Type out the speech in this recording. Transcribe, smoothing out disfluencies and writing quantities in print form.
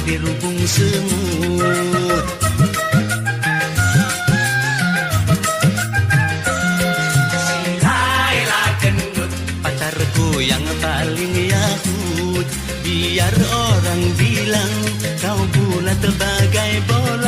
dirubung semut. Sihailah gendut, pacarku yang paling Yahud. Biar orang bilang kau bulat bagai bola.